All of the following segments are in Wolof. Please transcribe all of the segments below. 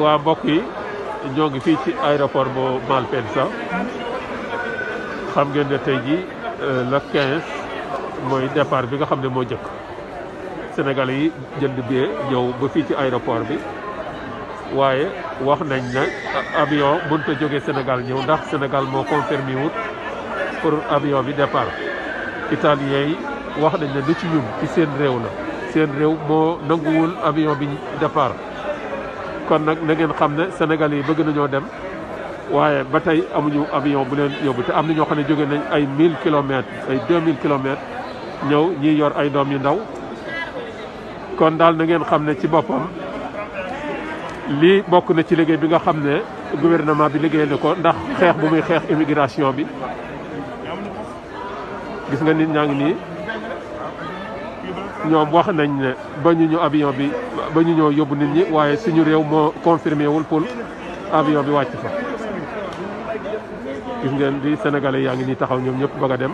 waa mbokk yi ñoo ngi fii ci aéroport bu Malpensa xam ngeen ne tey jii le 15 mooy départ bi nga xam ne moo jëkk Sénégalais yi jënd billet ñëw ba fii ci aéroport bi waaye wax nañ ne avion mënut a jógee Sénégal ñëw ndax Sénégal moo confirmé wut pour avion bi départ. Italiens yi wax nañ ne lu ci ñun ci seen réew la seen réew moo nanguwul avion bi départ. kon nag na ngeen xam ne Sénégalais yi bëgg nañoo dem waaye ba tey amuñu avion bu leen yóbbu te am na ñoo xam ne jóge nañ ay 1000 kilomètres ay 2000 kilomètres ñëw ñiy yor ay doom yu ndaw kon daal na ngeen xam ne ci boppam lii bokk na ci liggéey bi nga xam ne gouvernement bi liggéey na ko ndax xeex bu muy xeex immigration bi gis nga nit ñaa ngi nii ñoom wax nañ ne ba ñu ñëw avion bi ba ñu ñëw yóbbu nit ñi waaye suñu réew moo confirmé wul pour avion bi wàcc fa gis ngeen di sénégalais yaa ngi nii taxaw ñoom ñëpp bëgg a dem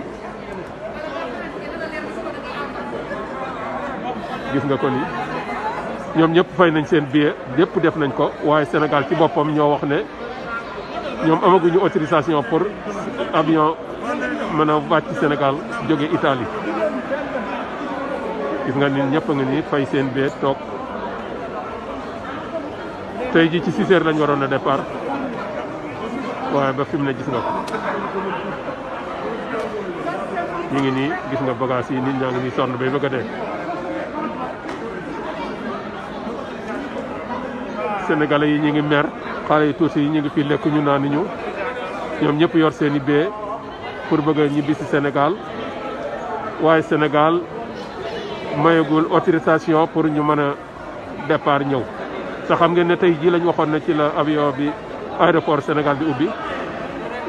gis nga ko ni ñoom ñëpp fay nañ seen billet ñëpp def nañ ko waaye Sénégal ci boppam ñoo wax ne ñoom amaguñu autorisation pour avion mën a wàcc Sénégal jóge Italie gis nga nit ñëpp a ngi nii fay seen billet toog tey ji ci 6 heures lañ waroon a départ waaye ba fi mu ne gis nga ko ñu ngi nii gis nga bagage yi nit ñaa ngi nii sonn bay bëgg a dee Sénégalais yi ñu ngi mer xale yi tuuti yi ñu ngi fi lekk ñu naan ñu ñoom ñëpp yor seen i billet pour bëgg a ñibbi si Sénégal waaye Sénégal mayagul autorisation pour ñu mën a départ ñëw te xam ngeen ne tey jii lañ waxoon ne ci la avion bi aéroport Sénégal di ubbi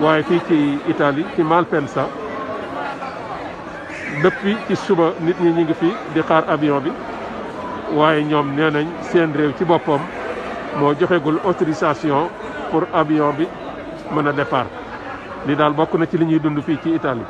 waaye fii ci Italie ci Malpensa depuis ci suba nit ñi ñu ngi fi di xaar avion bi waaye ñoom nee nañ seen réew ci boppam moo joxegul autorisation pour avion bi mën a départ li daal bokk na ci li ñuy dund fii ci Italie